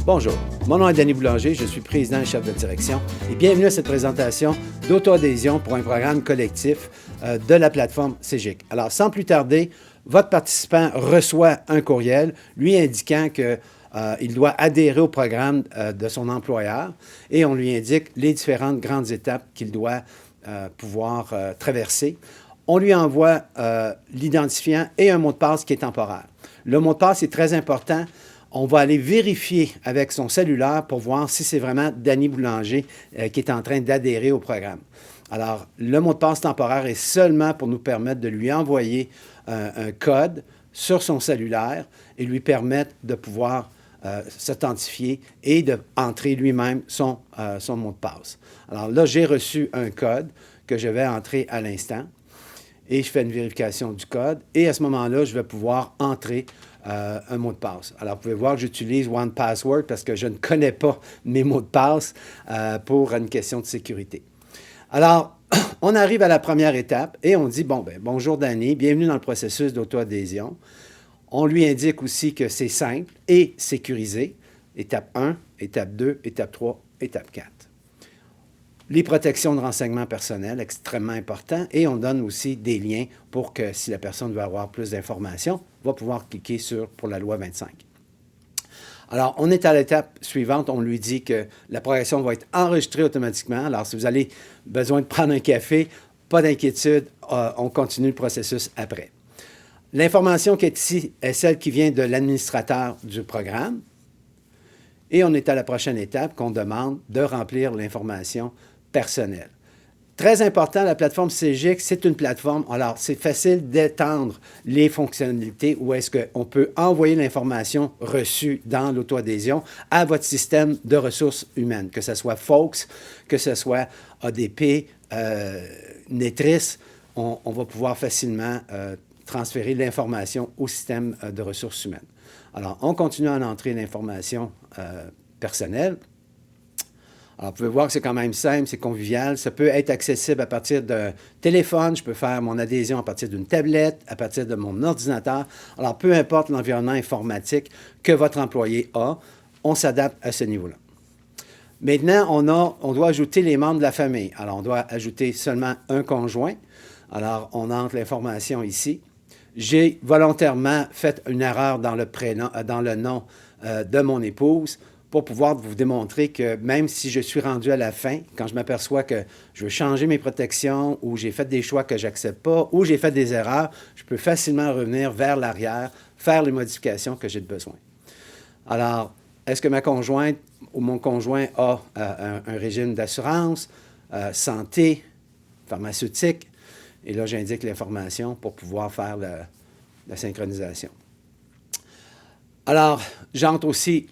Bonjour, mon nom est Denis Boulanger, je suis président et chef de direction et bienvenue à cette présentation d'auto-adhésion pour un programme collectif de la plateforme CEGIC. Alors, sans plus tarder, votre participant reçoit un courriel lui indiquant qu'il doit adhérer au programme de son employeur et on lui indique les différentes grandes étapes qu'il doit pouvoir traverser. On lui envoie l'identifiant et un mot de passe qui est temporaire. Le mot de passe est très important. On va aller vérifier avec son cellulaire pour voir si c'est vraiment Denis Boulanger qui est en train d'adhérer au programme. Alors, le mot de passe temporaire est seulement pour nous permettre de lui envoyer un code sur son cellulaire et lui permettre de pouvoir s'authentifier et d'entrer lui-même son mot de passe. Alors là, j'ai reçu un code que je vais entrer à l'instant et je fais une vérification du code et à ce moment-là, je vais pouvoir entrer un mot de passe. Alors, vous pouvez voir que j'utilise OnePassword parce que je ne connais pas mes mots de passe pour une question de sécurité. Alors, on arrive à la première étape et on dit, bonjour Danny, bienvenue dans le processus d'auto-adhésion. On lui indique aussi que c'est simple et sécurisé. Étape 1, étape 2, étape 3, étape 4. Les protections de renseignements personnels, extrêmement important, et on donne aussi des liens pour que si la personne veut avoir plus d'informations, va pouvoir cliquer pour la loi 25. Alors, on est à l'étape suivante, on lui dit que la progression va être enregistrée automatiquement. Alors, si vous avez besoin de prendre un café, pas d'inquiétude, on continue le processus après. L'information qui est ici est celle qui vient de l'administrateur du programme. Et on est à la prochaine étape qu'on demande de remplir l'information personnelle. Très important, la plateforme CEGIC, c'est une plateforme, alors c'est facile d'étendre les fonctionnalités où est-ce qu'on peut envoyer l'information reçue dans l'auto-adhésion à votre système de ressources humaines, que ce soit Folks, que ce soit ADP, Netris, on va pouvoir facilement transférer l'information au système de ressources humaines. Alors, on continue à en entrer l'information personnelle. Alors, vous pouvez voir que c'est quand même simple, c'est convivial. Ça peut être accessible à partir d'un téléphone. Je peux faire mon adhésion à partir d'une tablette, à partir de mon ordinateur. Alors, peu importe l'environnement informatique que votre employé a, on s'adapte à ce niveau-là. Maintenant, on doit ajouter les membres de la famille. Alors, on doit ajouter seulement un conjoint. Alors, on entre l'information ici. J'ai volontairement fait une erreur dans le nom de mon épouse pour pouvoir vous démontrer que même si je suis rendu à la fin, quand je m'aperçois que je veux changer mes protections ou j'ai fait des choix que je n'accepte pas ou j'ai fait des erreurs, je peux facilement revenir vers l'arrière, faire les modifications que j'ai besoin. Alors, est-ce que ma conjointe ou mon conjoint a un régime d'assurance, santé, pharmaceutique? Et là, j'indique l'information pour pouvoir faire la synchronisation. Alors, j'entre aussi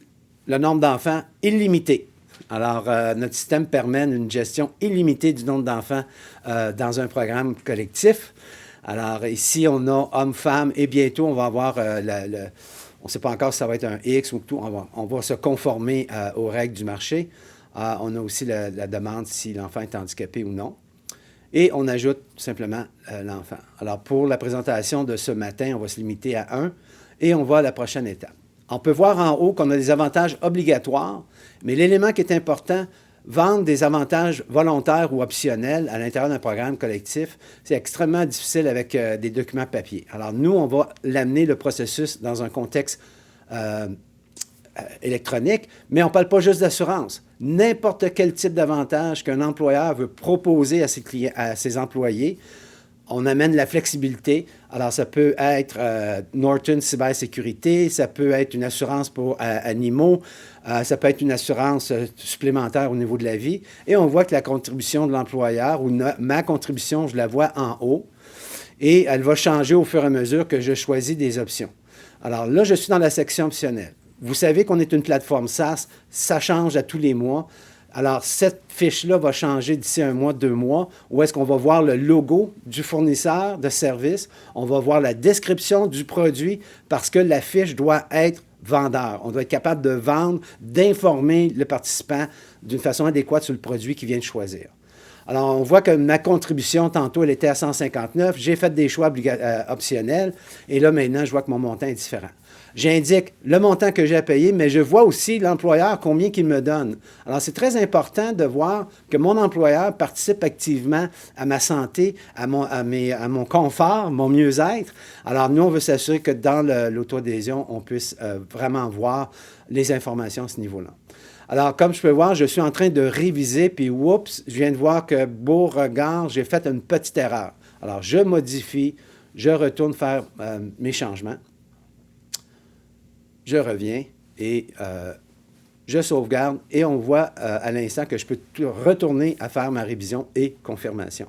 le nombre d'enfants illimité. Alors, notre système permet une gestion illimitée du nombre d'enfants dans un programme collectif. Alors, ici, on a hommes-femmes et bientôt, on va avoir on ne sait pas encore si ça va être un X ou tout. On va se conformer aux règles du marché. On a aussi la demande si l'enfant est handicapé ou non. Et on ajoute simplement l'enfant. Alors, pour la présentation de ce matin, on va se limiter à 1 et on va à la prochaine étape. On peut voir en haut qu'on a des avantages obligatoires, mais l'élément qui est important, vendre des avantages volontaires ou optionnels à l'intérieur d'un programme collectif, c'est extrêmement difficile avec des documents papier. Alors, nous, on va l'amener le processus dans un contexte électronique, mais on ne parle pas juste d'assurance. N'importe quel type d'avantage qu'un employeur veut proposer à ses employés, on amène la flexibilité. Alors, ça peut être Norton Cybersécurité, ça peut être une assurance pour animaux, ça peut être une assurance supplémentaire au niveau de la vie. Et on voit que la contribution de l'employeur, ou ma contribution, je la vois en haut, et elle va changer au fur et à mesure que je choisis des options. Alors là, je suis dans la section optionnelle. Vous savez qu'on est une plateforme SaaS, ça change à tous les mois. Alors, cette fiche-là va changer d'ici 1 mois, 2 mois, où est-ce qu'on va voir le logo du fournisseur de service, on va voir la description du produit, parce que la fiche doit être vendeur. On doit être capable de vendre, d'informer le participant d'une façon adéquate sur le produit qu'il vient de choisir. Alors, on voit que ma contribution, tantôt, elle était à 159. J'ai fait des choix optionnels. Et là, maintenant, je vois que mon montant est différent. J'indique le montant que j'ai à payer, mais je vois aussi l'employeur, combien qu'il me donne. Alors, c'est très important de voir que mon employeur participe activement à ma santé, à mon confort, mon mieux-être. Alors, nous, on veut s'assurer que dans l'auto-adhésion, on puisse vraiment voir les informations à ce niveau-là. Alors, comme je peux voir, je suis en train de réviser, puis oups, je viens de voir que Beauregard, j'ai fait une petite erreur. Alors, je modifie, je retourne faire mes changements. Je reviens et je sauvegarde et on voit à l'instant que je peux retourner à faire ma révision et confirmation.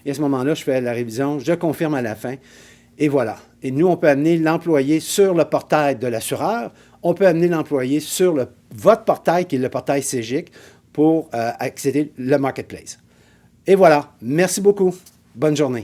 Et à ce moment-là, je fais la révision, je confirme à la fin et voilà. Et nous, on peut amener l'employé sur le portail de l'assureur, on peut amener l'employé sur votre portail qui est le portail CEGIC pour accéder au marketplace. Et voilà. Merci beaucoup. Bonne journée.